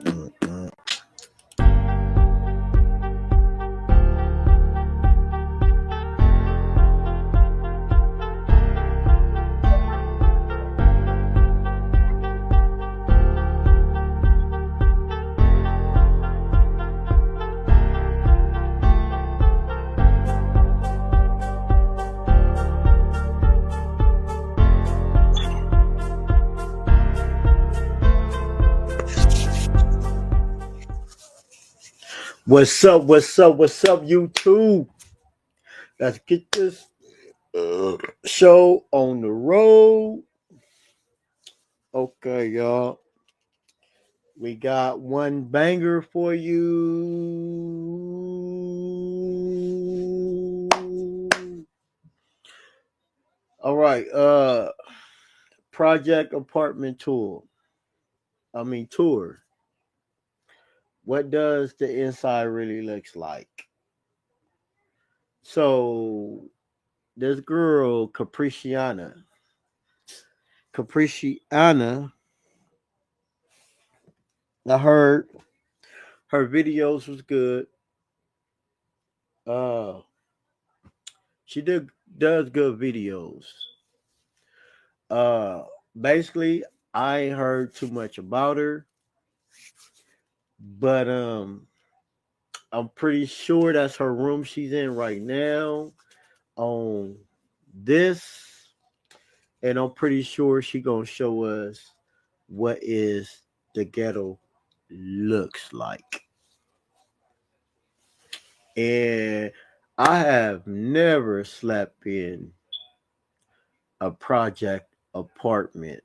Mm-mm. What's up? What's up? What's up, YouTube? Let's get this show on the road. Okay, y'all. We got one banger for you. All right. Project Apartment Tour. Tour. What does the inside really looks like? So this girl, Capriciana, I heard her videos was good. Uh, she does good videos. Uh, Basically, I ain't heard too much about her, but I'm pretty sure that's her room she's in right now on this, and I'm pretty sure she gonna show us what is the ghetto looks like. And I have never slept in a project apartment,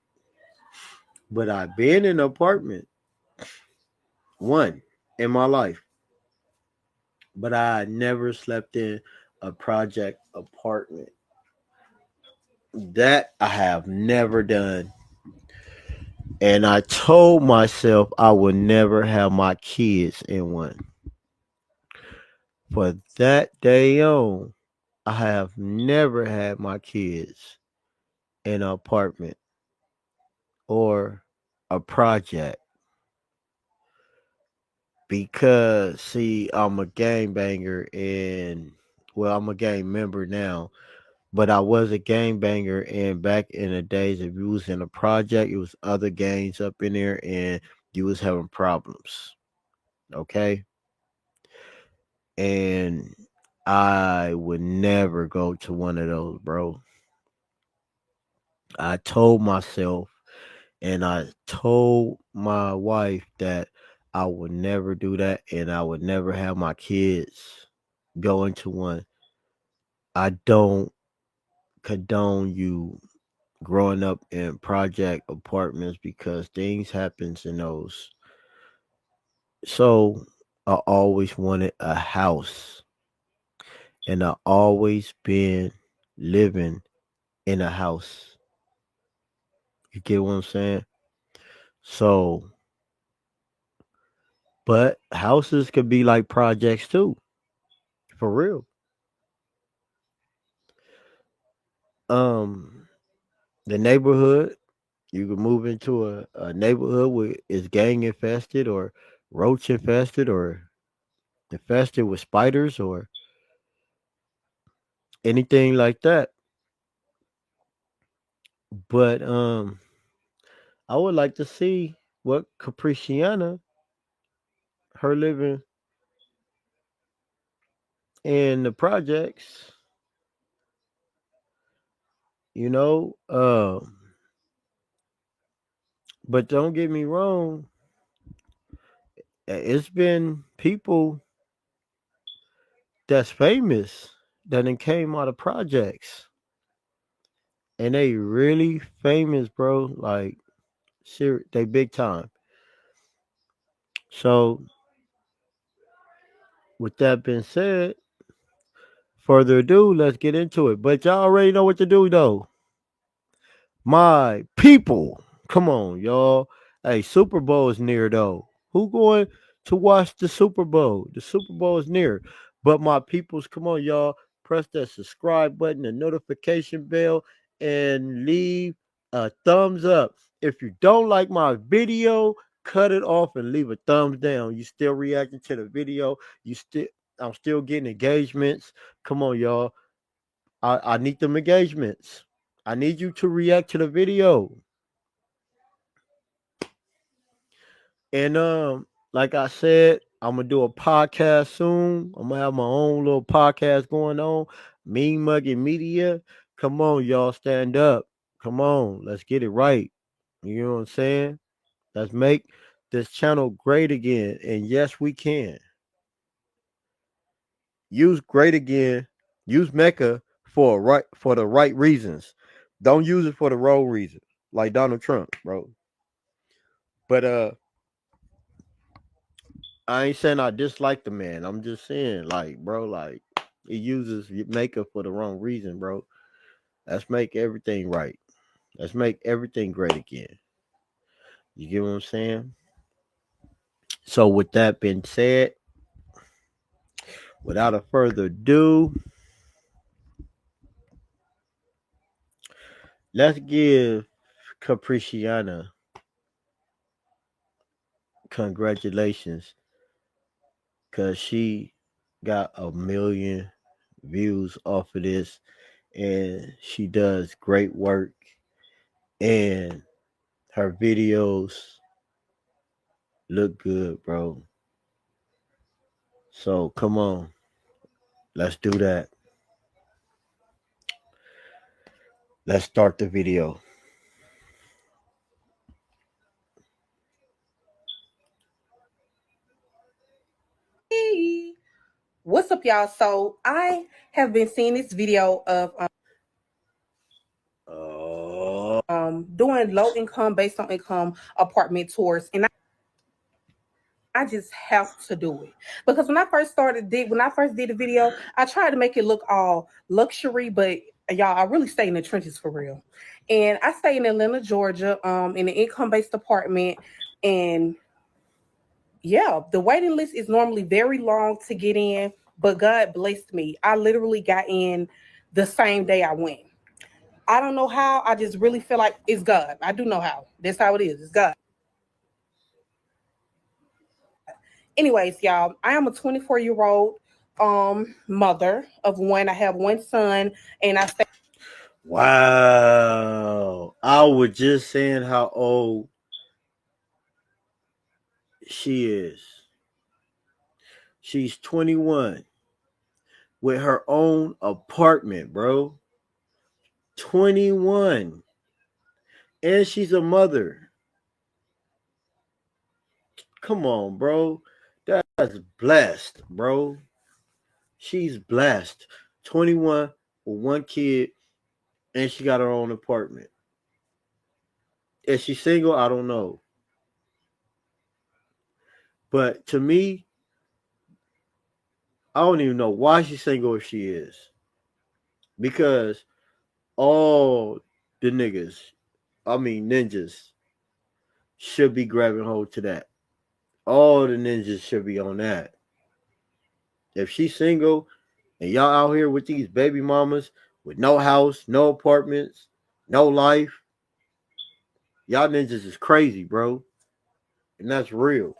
but I've been in an apartment one in my life, but I never slept in a project apartment. That I have never done. And I told myself I would never have my kids in one. For that day on, I have never had my kids in an apartment or a project because, see, I'm a gang banger and, well, I'm a gang member now, but I was a gang banger. And back in the days, if you was in a project, it was other gangs up in there and you was having problems. Okay. And I would never go to one of those, bro. I told myself and I told my wife that I would never do that and I would never have my kids go into one. I don't condone you growing up in project apartments because things happens in those. So I always wanted a house and I always been living in a house. You get what I'm saying? So, but houses could be like projects too, for real. Um, the neighborhood, you can move into a neighborhood where it's gang infested or roach infested or infested with spiders or anything like that. But I would like to see what Capriciana, her living in the projects, you know. But don't get me wrong, it's been people that's famous that then came out of projects, and they really famous, bro. Like, they big time. So, with that being said, further ado, let's get into it. But y'all already know what to do, though. My people, come on, y'all. Hey, Super Bowl is near, though. Who going to watch the Super Bowl? The Super Bowl is near. But my peoples, come on, y'all. Press that subscribe button, the notification bell, and leave a thumbs up. If you don't like my video, cut it off and leave a thumbs down. You still reacting to the video. I'm still getting engagements. Come on, y'all. I need them engagements. I need you to react to the video. And like I said, I'm gonna do a podcast soon. I'm gonna have my own little podcast going on. Mean Mugging Media. Come on, y'all, stand up. Come on, let's get it right. You know what I'm saying? Let's make this channel great again. And yes, we can. Use great again. Use Mecca for the right reasons. Don't use it for the wrong reason, like Donald Trump, bro. But I ain't saying I dislike the man. I'm just saying, like, bro, like he uses makeup for the wrong reason, bro. Let's make everything right. Let's make everything great again. You get what I'm saying? So, with that being said, without a further ado, let's give Capriciana congratulations because she got 1 million views off of this and she does great work and her videos look good, bro. So come on, let's do that. Let's start the video. What's up, y'all? So I have been seeing this video of doing low income, based on income apartment tours, and I just have to do it because when I first did the video, I tried to make it look all luxury, but y'all, I really stay in the trenches for real. And I stay in Atlanta, Georgia, in an income based apartment, and yeah, the waiting list is normally very long to get in, but God blessed me. I literally got in the same day I went. I don't know how. I just really feel like it's God. I do know how. That's how it is. It's God. Anyways, y'all, I am a 24-year-old mother of one. I have one son, and I stay. Wow. I was just saying how old she is. She's 21 with her own apartment, bro. 21. And she's a mother. Come on, bro. That's blessed, bro. She's blessed. 21 with one kid, and she got her own apartment. Is she single? I don't know. But to me, I don't even know why she's single if she is. Because all the ninjas, should be grabbing hold to that. All the ninjas should be on that. If she's single and y'all out here with these baby mamas with no house, no apartments, no life, y'all ninjas is crazy, bro. And that's real.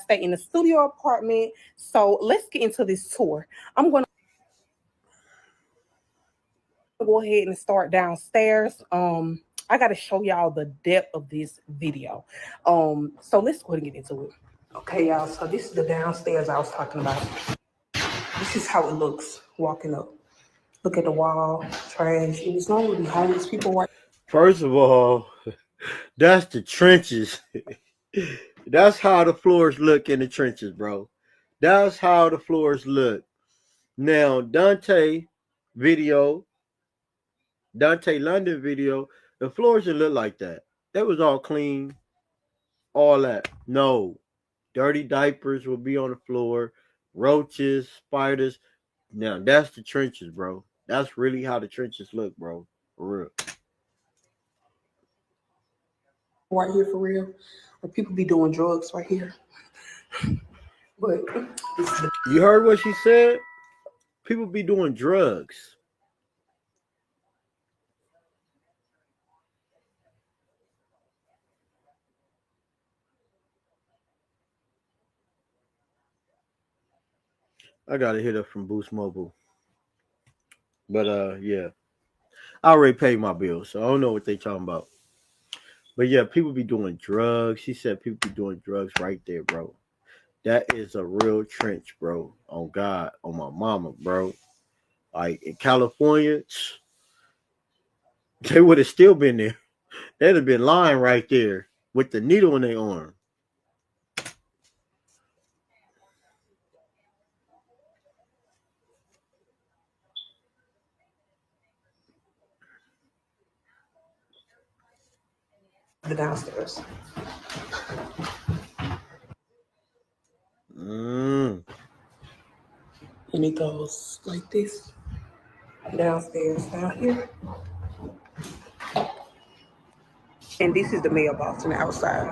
Stay in the studio apartment. So let's get into this tour. I'm going to go ahead and start downstairs. I got to show y'all the depth of this video. So let's go ahead and get into it. Okay, y'all. So this is the downstairs I was talking about. This is how it looks walking up. Look at the wall, trash. And it's normally homeless people right. First of all, that's the trenches. That's how the floors look in the trenches, bro. That's how the floors look. Now, Dante London video, the floors didn't look like that. That was all clean, all that. No. Dirty diapers will be on the floor, roaches, spiders. Now, that's the trenches, bro. That's really how the trenches look, bro. For real. Right here for real. Or people be doing drugs right here. But this is the You heard what she said? People be doing drugs. I got a hit up from Boost Mobile. But yeah. I already paid my bill, so I don't know what they talking about. But yeah, people be doing drugs. She said people be doing drugs right there, bro. That is a real trench, bro. On God, on my mama, bro. Like in California, they would have still been there. They'd have been lying right there with the needle in their arm. The downstairs. Mm. And it goes like this. Downstairs, down here. And this is the mailbox on the outside.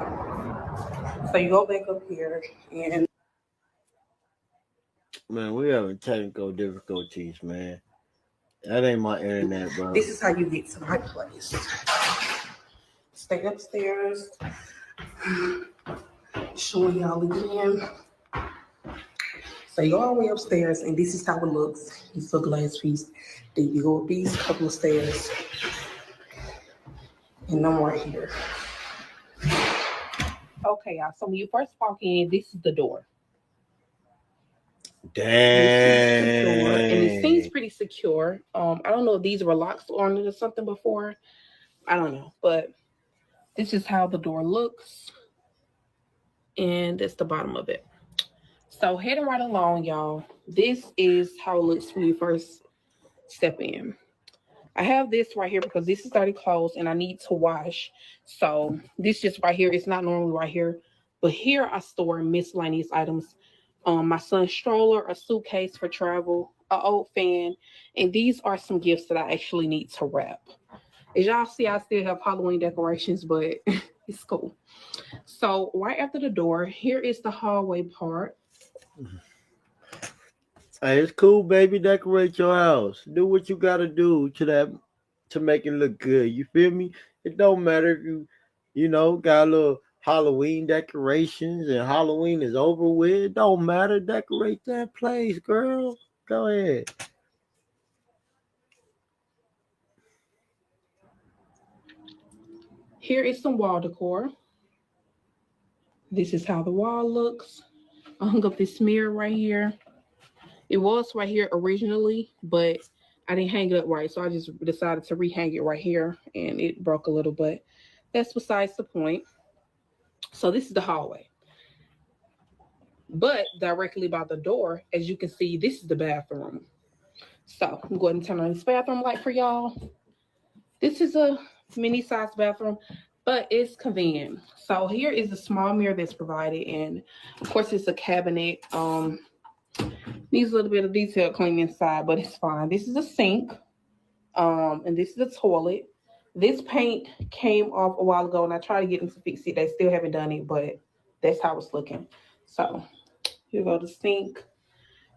So you go back up here and Man, we having technical difficulties, man. That ain't my internet, bro. this is how you get to my place. Stay upstairs. Showing y'all again. So you go all the way upstairs, and this is how it looks. It's a glass piece. Then you go up these couple of stairs, and I'm right here. Okay, y'all. So when you first walk in, this is the door. Dang. This is the door, and it seems pretty secure. I don't know if these were locks on it or something before. I don't know, but this is how the door looks, and that's the bottom of it. So heading right along, y'all. This is how it looks when you first step in. I have this right here because this is already closed and I need to wash. So this just right here, it's not normally right here, but here I store miscellaneous items. My son's stroller, a suitcase for travel, an old fan, and these are some gifts that I actually need to wrap. As y'all see, I still have Halloween decorations, but it's cool. So right after the door, here is the hallway part. Hey, it's cool, baby. Decorate your house. Do what you gotta do to make it look good. You feel me? It don't matter if you got a little Halloween decorations and Halloween is over with. It don't matter. Decorate that place, girl. Go ahead. Here is some wall decor. This is how the wall looks. I hung up this mirror right here. It was right here originally, but I didn't hang it up right, so I just decided to rehang it right here, and it broke a little, but that's besides the point. So this is the hallway. But directly by the door, as you can see, this is the bathroom. So I'm going to turn on this bathroom light for y'all. This is a mini size bathroom, but it's convenient. So here is a small mirror that's provided, and of course it's a cabinet. Needs a little bit of detail cleaning inside, but it's fine. This is a sink, and this is a toilet. This paint came off a while ago, and I tried to get them to fix it. They still haven't done it, but that's how it's looking. So here go the sink,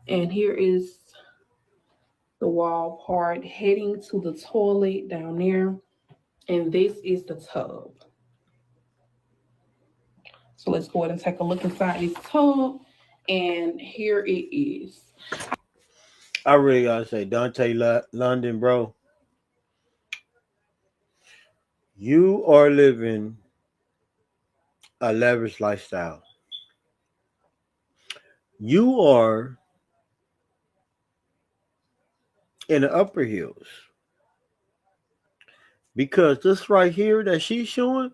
and here is the wall part heading to the toilet down there, and this is the tub. So let's go ahead and take a look inside this tub, and here it is. I really gotta say, Dante London, bro, you are living a lavish lifestyle. You are in the upper hills because this right here that she's showing,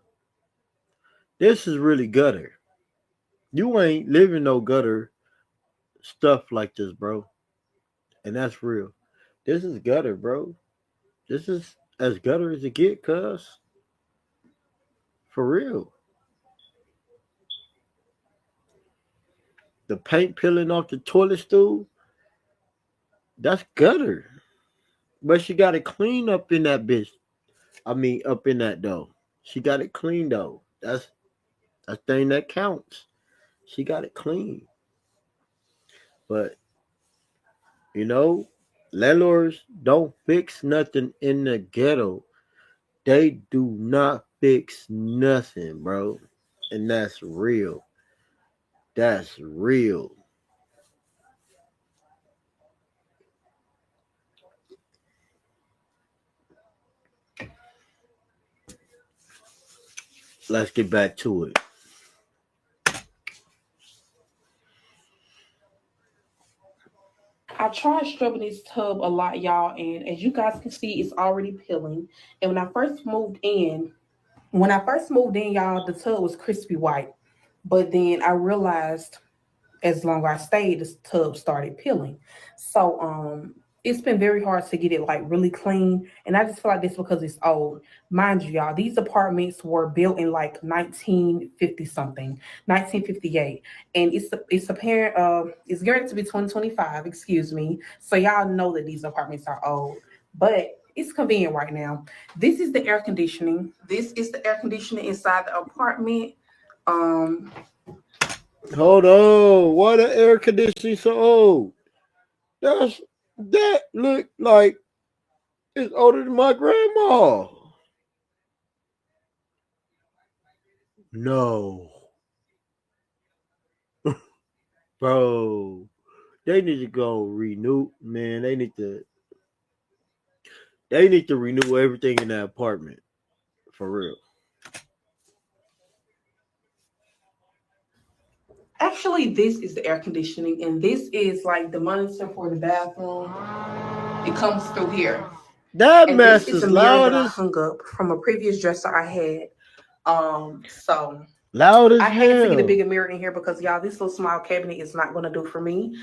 this is really gutter. You ain't living no gutter stuff like this, bro. And that's real. This is gutter, bro. This is as gutter as it get, cuz. For real. The paint peeling off the toilet stool, that's gutter. But she got it clean up in that bitch. I mean, up in that though. She got it clean though. That's a thing that counts. She got it clean. But you know, landlords don't fix nothing in the ghetto. They do not fix nothing, bro. And that's real. That's real. let's get back to it. I tried scrubbing this tub a lot, y'all, and as you guys can see, it's already peeling. And when I first moved in, y'all, the tub was crispy white. But then I realized as long as I stayed, the tub started peeling. So it's been very hard to get it like really clean. And I just feel like this because it's old. Mind you, y'all, these apartments were built in like 1950 something, 1958. And it's apparent it's going to be 2025, excuse me. So y'all know that these apartments are old. But it's convenient right now. This is the air conditioning. This is the air conditioning inside the apartment. Um Hold on. Why the air conditioning so old? That look like it's older than my grandma. No. Bro. They need to go renew, man. They need to renew everything in that apartment. For real. Actually, this is the air conditioning, and this is like the monitor for the bathroom. It comes through here. That And this mess is a is mirror loud that I as hung up from a previous dresser I had. So loud as I had to get a hell. bigger mirror in here because y'all, this little small cabinet is not gonna do for me.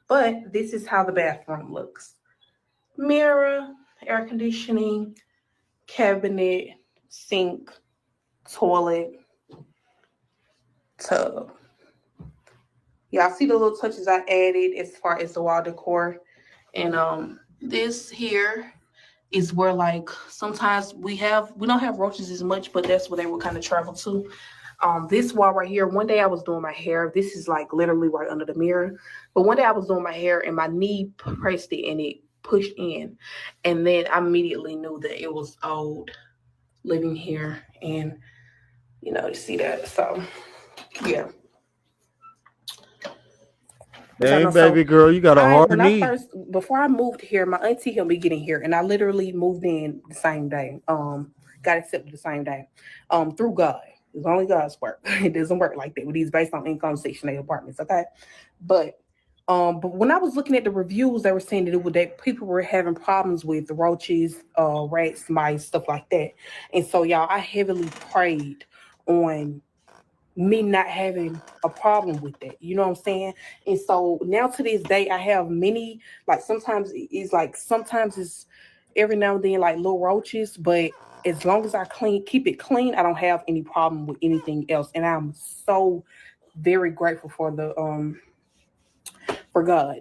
But this is how the bathroom looks. Mirror, air conditioning, cabinet, sink, toilet, tub. Y'all see the little touches I added as far as the wall decor. And this here is where like sometimes we don't have roaches as much, but that's where they will kind of travel to. This wall right here, one day I was doing my hair. This is like literally right under the mirror. But one day I was doing my hair and my knee pressed it and it pushed in. And then I immediately knew that it was old living here. And you see that. So yeah. Dang, So baby girl, you got a hard knee. before I moved here, my auntie helped me get in here, and I literally moved in the same day. Got accepted the same day. Through God. It's only God's work. It doesn't work like that with these based on income Section 8 apartments, okay? But when I was looking at the reviews, they were saying that people were having problems with the roaches, rats, mice, stuff like that. And so y'all, I heavily prayed on me not having a problem with that. You know what I'm saying? And so now to this day, I have many, like sometimes it's every now and then like little roaches, but as long as I keep it clean, I don't have any problem with anything else. And I'm so very grateful for God.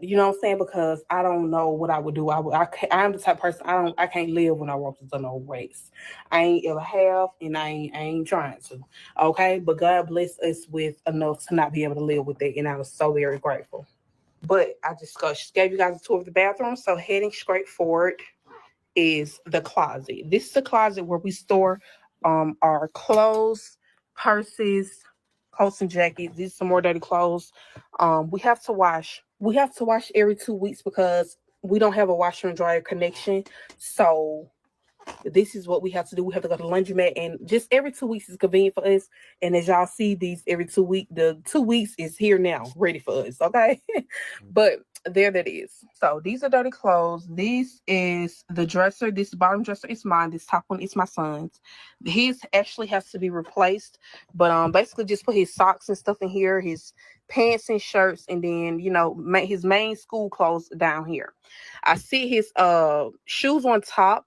You know what I'm saying? Because I don't know what I would do. I'm the type of person I can't live with no roaches or no rats. I ain't ever have, and I ain't trying to. Okay, but God blessed us with enough to not be able to live with it, and I was so very grateful. But I just gave you guys a tour of the bathroom. So heading straight forward is the closet. This is the closet where we store our clothes, purses, coats and jackets. These are some more dirty clothes. We have to wash. We have to wash every 2 weeks because we don't have a washer and dryer connection. So this is what we have to do. We have to go to the laundromat, and just every 2 weeks is convenient for us. And as y'all see, these every 2 week, the 2 weeks is here now, ready for us. Okay, but there that is. So these are dirty clothes. This is the dresser. This bottom dresser is mine. This top one is my son's. His actually has to be replaced, but basically just put his socks and stuff in here, his pants and shirts, and then his main school clothes down here. I see his shoes on top,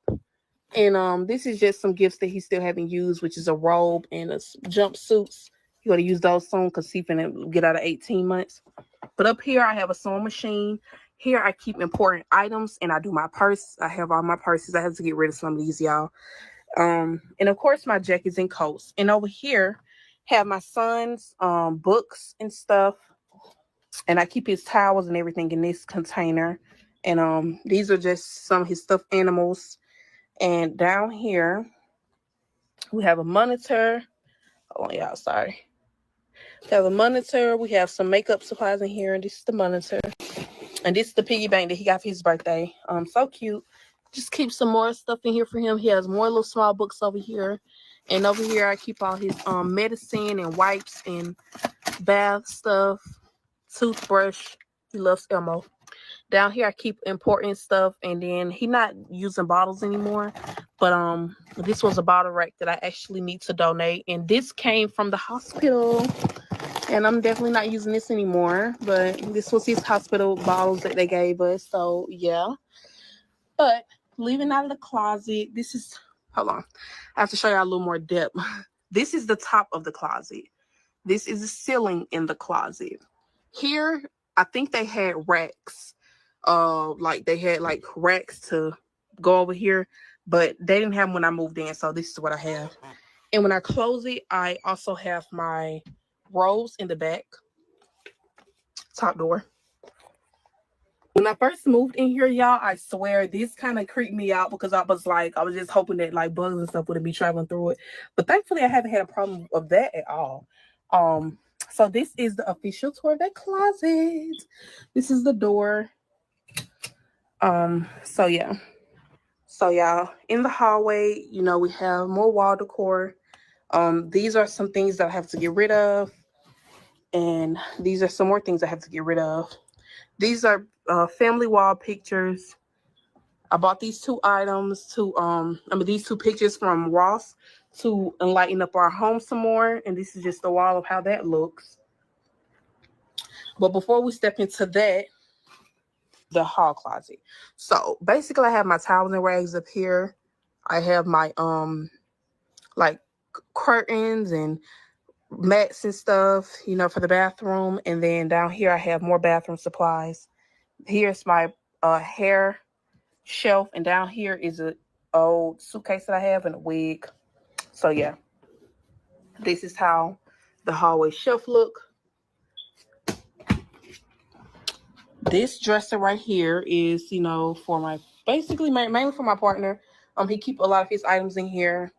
and this is just some gifts that he still haven't used, which is a robe and jumpsuits. You got to use those soon because he's gonna get out of 18 months. But up here, I have a sewing machine. Here, I keep important items, and I do my purse. I have all my purses. I have to get rid of some of these, y'all. And of course, my jackets and coats. And over here, have my son's books and stuff. And I keep his towels and everything in this container. And these are just some of his stuffed animals. And down here, we have a monitor. Oh, y'all, sorry. We have a monitor. We have some makeup supplies in here. And this is the monitor. And this is the piggy bank that he got for his birthday. So cute. just keep some more stuff in here for him. He has more little small books over here. And over here I keep all his medicine and wipes and bath stuff, toothbrush. He loves Elmo. Down here I keep important stuff, and then he not using bottles anymore. But this was a bottle rack that I actually need to donate. And this came from the hospital. And I'm definitely not using this anymore. But this was his hospital bottles that they gave us. So yeah. But leaving out of the closet, this is, hold on, I have to show y'all a little more depth. This is the top of the closet. This is the ceiling in the closet. Here, I think they had racks. Like they had like racks to go over here, but they didn't have them when I moved in. So this is what I have. And when I close it, I also have my robes in the back, top door. When I first moved in here, y'all, I swear this kind of creeped me out because I was just hoping that like bugs and stuff wouldn't be traveling through it. But thankfully I haven't had a problem of that at all. So this is the official tour of that closet. This is the door. So yeah. So y'all, in the hallway, you know, we have more wall decor. These are some things that I have to get rid of. And these are some more things I have to get rid of. These are family wall pictures. I bought these two items these two pictures from Ross to enlighten up our home some more. And this is just the wall of how that looks. But before we step into that, the hall closet. So basically I have my towels and rags up here. I have my like curtains and mats and stuff, you know, for the bathroom. And then down here I have more bathroom supplies. Here's my hair shelf, and down here is an old suitcase that I have and a wig. So yeah, this is how the hallway shelf look. This dresser right here is, you know, for mainly for my partner. He keep a lot of his items in here.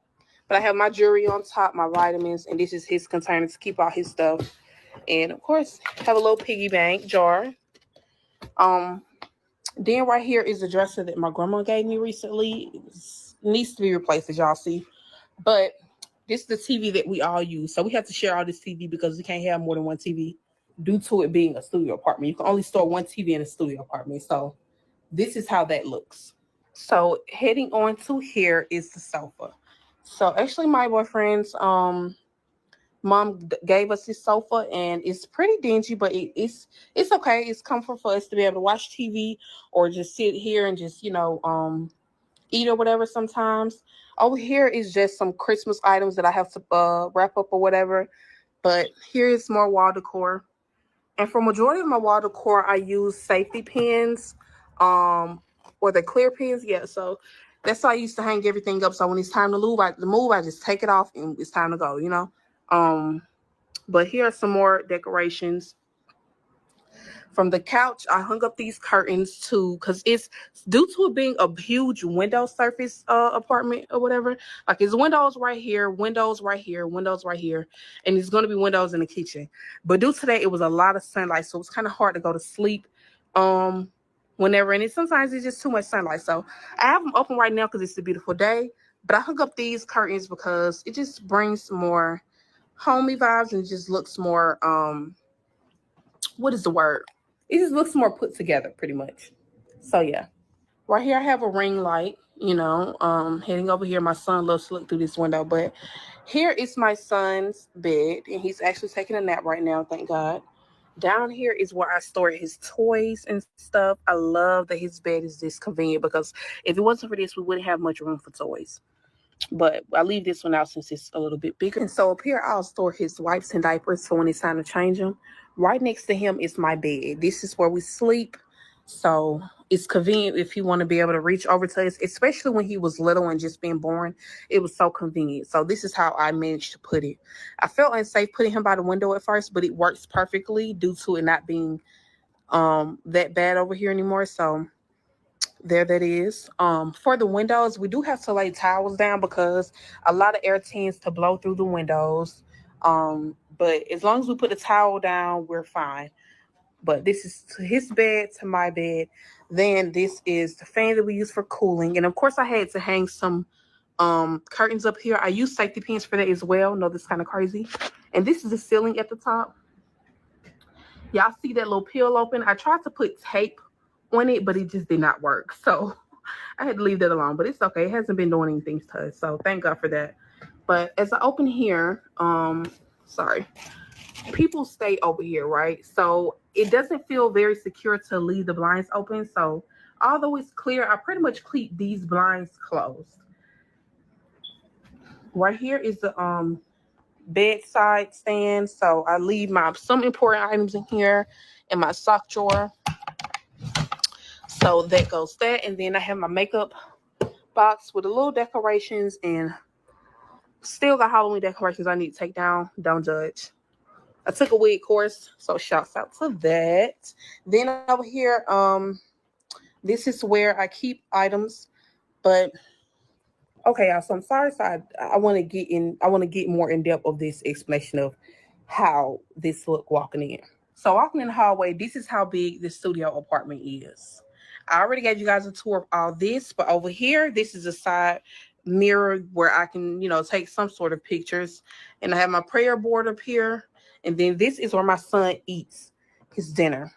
But I have my jewelry on top, my vitamins, and this is his container to keep all his stuff. And of course, have a little piggy bank jar. Then right here is the dresser that my grandma gave me recently. It needs to be replaced, as y'all see. But this is the TV that we all use. So we have to share all this TV because we can't have more than one TV due to it being a studio apartment. You can only store one TV in a studio apartment. So this is how that looks. So heading on to here is the sofa. So actually my boyfriend's mom gave us this sofa, and it's pretty dingy, but it's okay. It's comfort for us to be able to watch TV or just sit here and just, you know, eat or whatever sometimes. Over here is just some Christmas items that I have to wrap up or whatever. But here is more wall decor. And for majority of my wall decor, I use safety pins, or the clear pins. Yeah, so that's how I used to hang everything up. So when it's time to move, I just take it off and it's time to go, you know. But here are some more decorations. From the couch, I hung up these curtains too, because it's due to it being a huge window surface apartment or whatever. Like it's windows right here, windows right here, windows right here, and it's going to be windows in the kitchen. But due to that, it was a lot of sunlight, so it was kind of hard to go to sleep. Whenever, and sometimes it's just too much sunlight. So I have them open right now because it's a beautiful day. But I hung up these curtains because it just brings more homey vibes and just looks more what is the word? It just looks more put together pretty much. So yeah. Right here I have a ring light, you know. Heading over here, my son loves to look through this window, but here is my son's bed, and he's actually taking a nap right now, thank God. Down here is where I store his toys and stuff. I love that his bed is this convenient because if it wasn't for this, we wouldn't have much room for toys. But I leave this one out since it's a little bit bigger. And so up here, I'll store his wipes and diapers for when it's time to change them. Right next to him is my bed. This is where we sleep. So it's convenient if you want to be able to reach over to us, especially when he was little and just being born. It was so convenient. So this is how I managed to put it. I felt unsafe putting him by the window at first, but it works perfectly due to it not being that bad over here anymore. So there that is. For the windows, we do have to lay towels down because a lot of air tends to blow through the windows. But as long as we put the towel down, we're fine. But this is to his bed, to my bed. Then this is the fan that we use for cooling. And of course I had to hang some curtains up here. I use safety pins for that as well. No, this is kind of crazy. And this is the ceiling at the top. Y'all see that little peel open? I tried to put tape on it, but it just did not work. So I had to leave that alone. But it's okay. It hasn't been doing anything to us. So thank God for that. But as I open here, sorry, people stay over here, right? So it doesn't feel very secure to leave the blinds open. So although it's clear, I pretty much keep these blinds closed. Right here is the bedside stand. So I leave my some important items in here in my sock drawer. So that goes that. And then I have my makeup box with the little decorations and still got Halloween decorations I need to take down. Don't judge. I took a wig course, so shouts out to that. Then over here, this is where I keep items, but okay, y'all. So I'm sorry, so I want to get in. I want to get more in depth of this explanation of how this look walking in. So walking in the hallway, this is how big this studio apartment is. I already gave you guys a tour of all this, but over here, this is a side mirror where I can, take some sort of pictures. And I have my prayer board up here. And then this is where my son eats his dinner.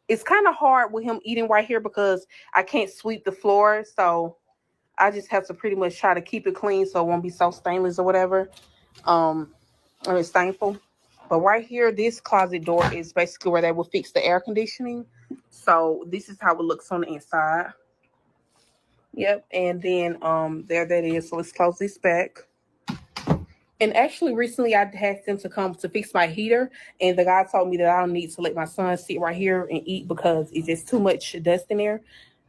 It's kind of hard with him eating right here because I can't sweep the floor. So I just have to pretty much try to keep it clean so it won't be so stainless or whatever. It's thankful. But right here, this closet door is basically where they will fix the air conditioning. So this is how it looks on the inside. Yep, and then there that is. So let's close this back. And actually, recently I had them to come to fix my heater, and the guy told me that I don't need to let my son sit right here and eat because it's just too much dust in there.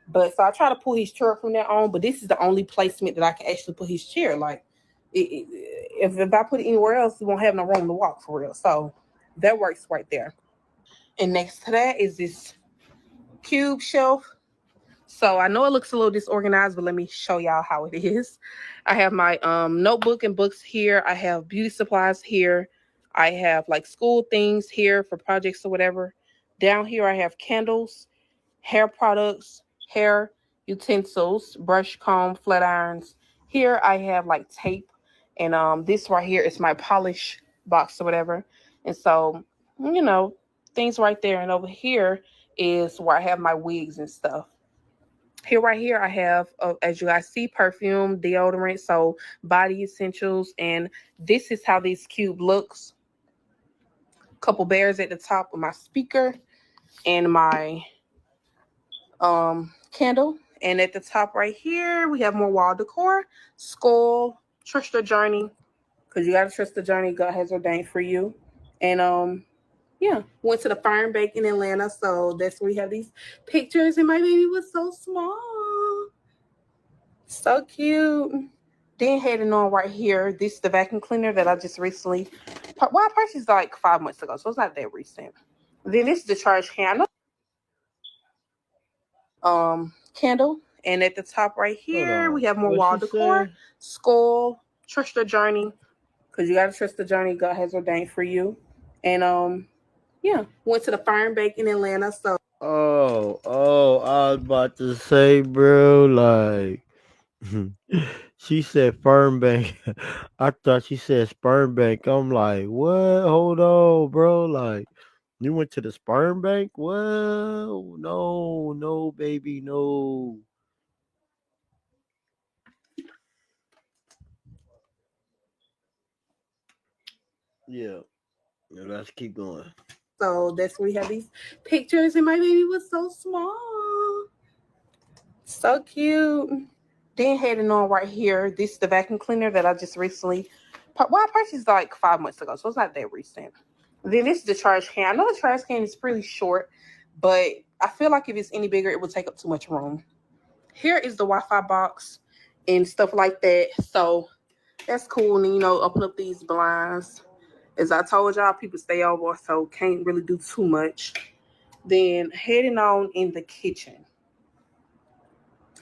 But so I try to pull his chair from there on, but this is the only placement that I can actually put his chair. Like, if I put it anywhere else, he won't have no room to walk for real. So that works right there. And next to that is this cube shelf. So I know it looks a little disorganized, but let me show y'all how it is. I have my notebook and books here. I have beauty supplies here. I have like school things here for projects or whatever. Down here I have candles, hair products, hair utensils, brush, comb, flat irons. Here I have like tape, and this right here is my polish box or whatever. And so, things right there. And over here is where I have my wigs and stuff. Here, right here, I have, as you guys see, perfume, deodorant, so body essentials, and this is how this cube looks. Couple bears at the top of my speaker and my candle. And at the top right here, we have more wall decor, skull, trust the journey, because you gotta trust the journey God has ordained for you. And yeah, went to the Fire and Bake in Atlanta, so that's where we have these pictures, and my baby was so small. So cute. Then heading on right here, this is the vacuum cleaner that I just recently, I purchased like 5 months ago, so it's not that recent. Then this is the trash can. Candle. And at the top right here, we have more wall decor, skull, trust the journey, because you gotta trust the journey God has ordained for you. And yeah, went to the Fire and Bake in Atlanta. So I was about to say, bro, like she said firm bank. I thought she said sperm bank. I'm like, what? Hold on, bro. Like, you went to the sperm bank? Well, no, baby, no. Yeah. Now let's keep going. So that's where we have these pictures, and my baby was so small. So cute. Then heading on right here, this is the vacuum cleaner that I just recently, I purchased like 5 months ago, so it's not that recent. Then this is the trash can. I know the trash can is pretty short, but I feel like if it's any bigger, it would take up too much room. Here is the Wi-Fi box and stuff like that. So that's cool. And open up these blinds. As I told y'all, people stay over, so can't really do too much. Then heading on in the kitchen.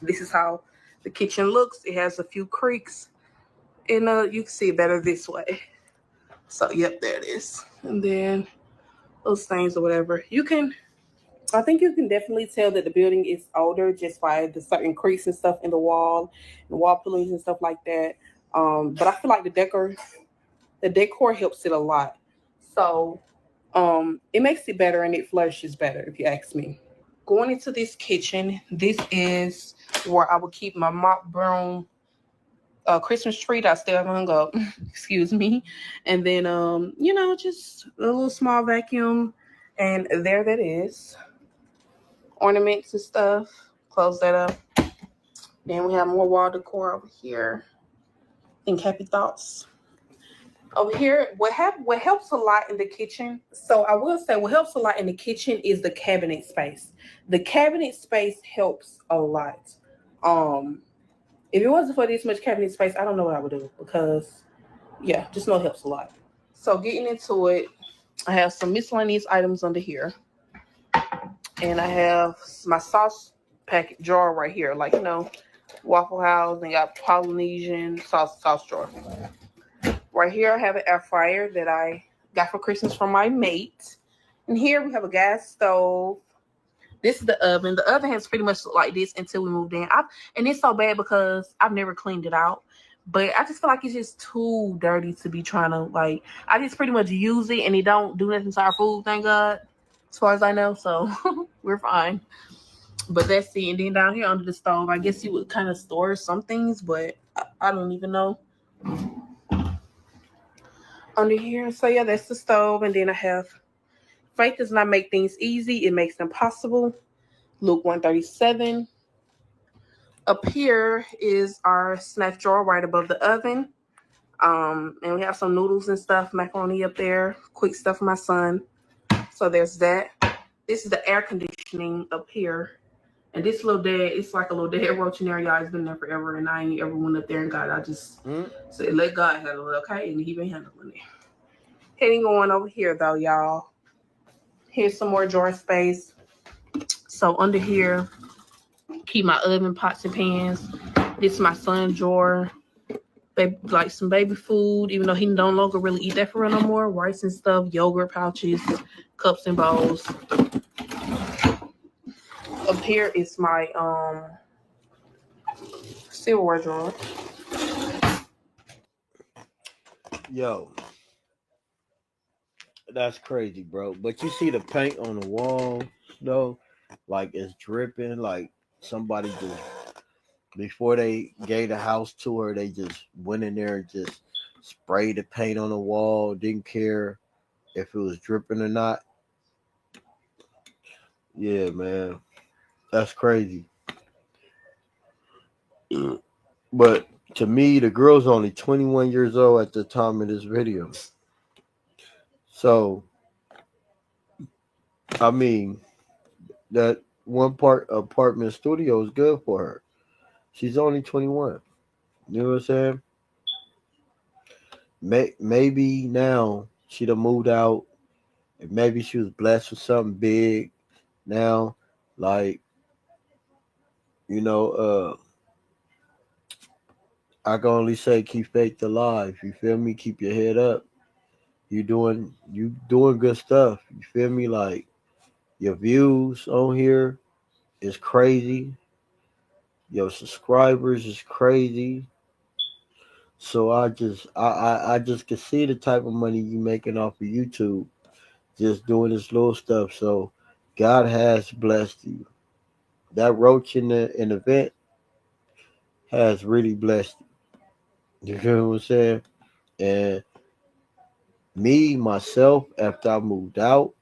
This is how the kitchen looks. It has a few creaks, and you can see it better this way. So, yep, there it is. And then little stains or whatever. I think you can definitely tell that the building is older just by the certain creaks and stuff in the wall, and wall pillars and stuff like that. But I feel like the decor helps it a lot. So it makes it better and it flourishes better, if you ask me. Going into this kitchen, this is where I would keep my mop broom, Christmas tree that I still haven't hung up. Excuse me. And then just a little small vacuum, and there that is. Ornaments and stuff. Close that up. Then we have more wall decor over here. And happy thoughts. Over here, what helps a lot in the kitchen. So I will say what helps a lot in the kitchen is the cabinet space. The cabinet space helps a lot. Um, if it wasn't for this much cabinet space, I don't know what I would do because yeah, just know it helps a lot. So getting into it, I have some miscellaneous items under here, and I have my sauce packet jar right here, like Waffle House, and got Polynesian sauce jar. Right here, I have an air fryer that I got for Christmas from my mate. And here we have a gas stove. This is the oven. The oven has pretty much looked like this until we moved in. And it's so bad because I've never cleaned it out. But I just feel like it's just too dirty to be trying to, like, I just pretty much use it and it don't do nothing to our food, thank God, as far as I know. So we're fine. But that's it. And then down here under the stove, I guess you would kind of store some things, but I don't even know. Under here, so yeah, that's the stove. And then I have faith does not make things easy, it makes them possible. Luke 137. Up here is our snack drawer right above the oven. And we have some noodles and stuff, macaroni up there, quick stuff for my son. So there's that. This is the air conditioning up here. And this little dead, it's like a little dead roach in there, y'all. It's been there forever, and I ain't ever went up there and got it. I just said, let God handle it, okay? And he been handling it. Heading on over here, though, y'all. Here's some more drawer space. So under here, keep my oven, pots, and pans. This is my son's drawer. Like some baby food, even though he no longer really eat that for real no more. Rice and stuff, yogurt pouches, cups and bowls. Up here is my silverware drawer. Yo, that's crazy, bro. But you see the paint on the wall, though, like it's dripping. Like somebody just before they gave the house to her, they just went in there and just sprayed the paint on the wall. Didn't care if it was dripping or not. Yeah, man, that's crazy. But to me, the girl's only 21 years old at the time of this video. So, I mean, that one part apartment studio is good for her. She's only 21. You know what I'm saying? Maybe now she'd have moved out, and maybe she was blessed with something big now. Like, you know, I can only say keep faith alive. You feel me? Keep your head up. You doing good stuff. You feel me? Like your views on here is crazy. Your subscribers is crazy. So I just can see the type of money you making off of YouTube, just doing this little stuff. So God has blessed you. That roach in the vent has really blessed you. You feel what I'm saying? And me myself, after I moved out,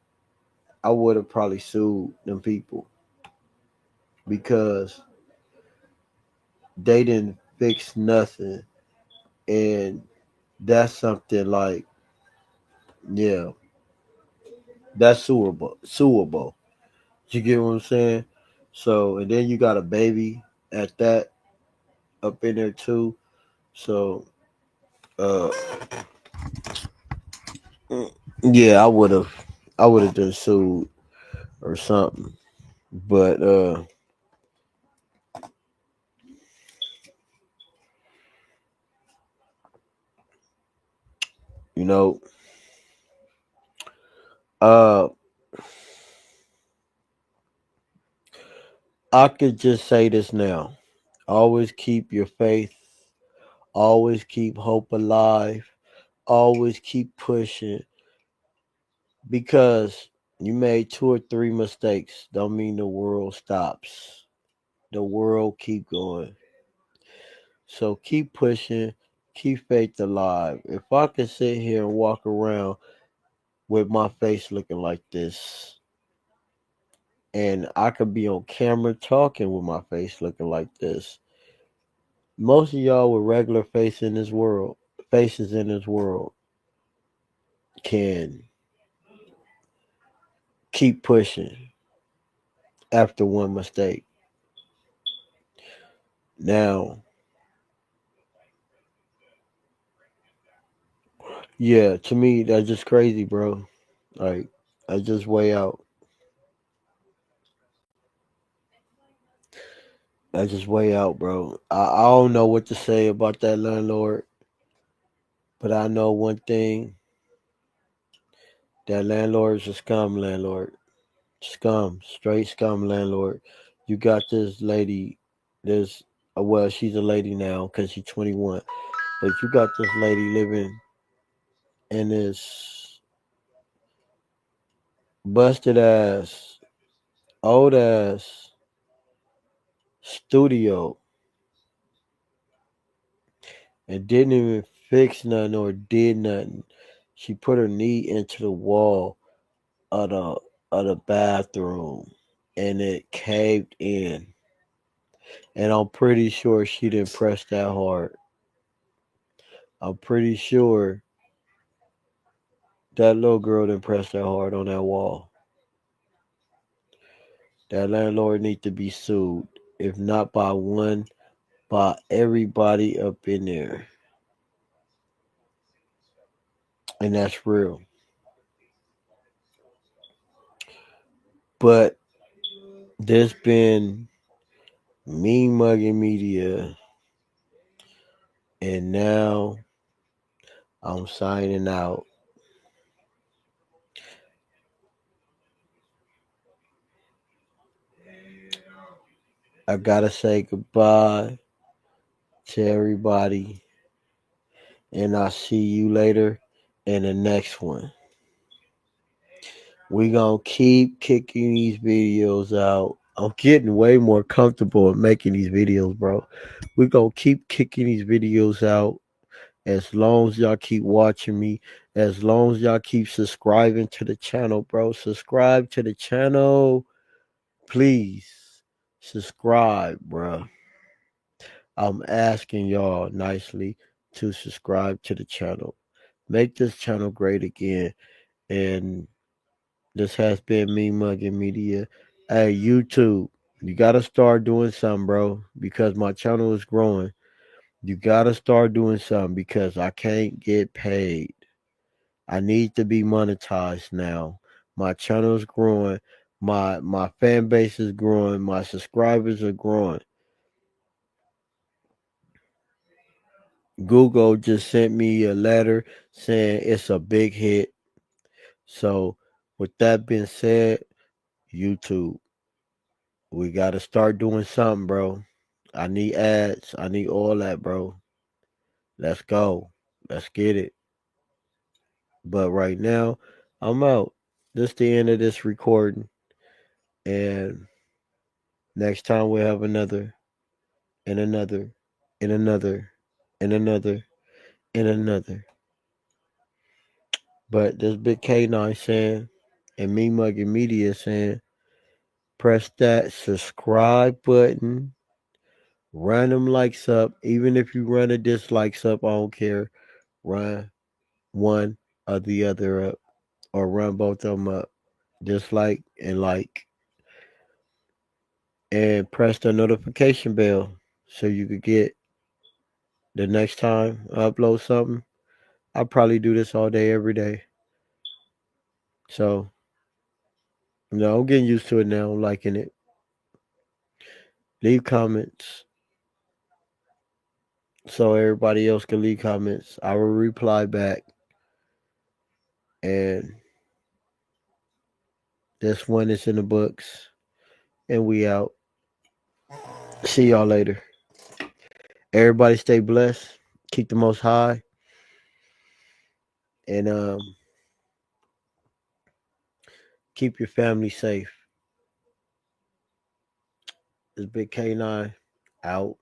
I would have probably sued them people because they didn't fix nothing, and that's something like, yeah, that's suable. You get what I'm saying? So, and then you got a baby at that up in there too. So, uh, yeah, I would have just sued or something. But you know, uh, I could just say this now. Always keep your faith. Always keep hope alive. Always keep pushing because you made two or three mistakes don't mean the world stops. The world keep going. So keep pushing, keep faith alive. If I could sit here and walk around with my face looking like this, and I could be on camera talking with my face looking like this, most of y'all with regular faces in this world, can keep pushing after one mistake. Now, yeah, to me that's just crazy, bro. Like, I just way out. I just way out, bro. I don't know what to say about that landlord, but I know one thing: that landlord is a scum landlord, scum, straight scum landlord. You got this lady, this well, she's a lady now because she's 21, but you got this lady living in this busted ass, old ass studio and didn't even fix nothing or did nothing. She put her knee into the wall of the bathroom and it caved in. And I'm pretty sure she didn't press that hard. I'm pretty sure that little girl didn't press that hard on that wall. That landlord need to be sued. If not by one, by everybody up in there. And that's real. But there's been me mugging media, and now I'm signing out. I gotta say goodbye to everybody, and I'll see you later in the next one. We gonna keep kicking these videos out. I'm getting way more comfortable at making these videos, bro. We gonna keep kicking these videos out as long as y'all keep watching me, as long as y'all keep subscribing to the channel, bro. Subscribe to the channel. Please subscribe, bro. I'm asking y'all nicely to subscribe to the channel. Make this channel great again. And this has been me mugging media. Hey, YouTube, you gotta start doing something, bro, because my channel is growing. You gotta start doing something because I can't get paid. I need to be monetized now. My channel is growing. My fan base is growing. My subscribers are growing. Google just sent me a letter saying it's a big hit. So, with that being said, YouTube, we got to start doing something, bro. I need ads. I need all that, bro. Let's go. Let's get it. But right now, I'm out. This is the end of this recording. And next time we'll have another, and another, and another, and another, and another. But this big K9 saying, and me mugging media saying, press that subscribe button, run them likes up. Even if you run the dislikes up, I don't care. Run one or the other up, or run both of them up. Dislike and like. And press the notification bell so you could get the next time I upload something. I probably do this all day, every day. So, I'm getting used to it now. I'm liking it. Leave comments so everybody else can leave comments. I will reply back. And this one is in the books. And we out. See y'all later. Everybody stay blessed. Keep the Most High. And keep your family safe. It's Big K9 out.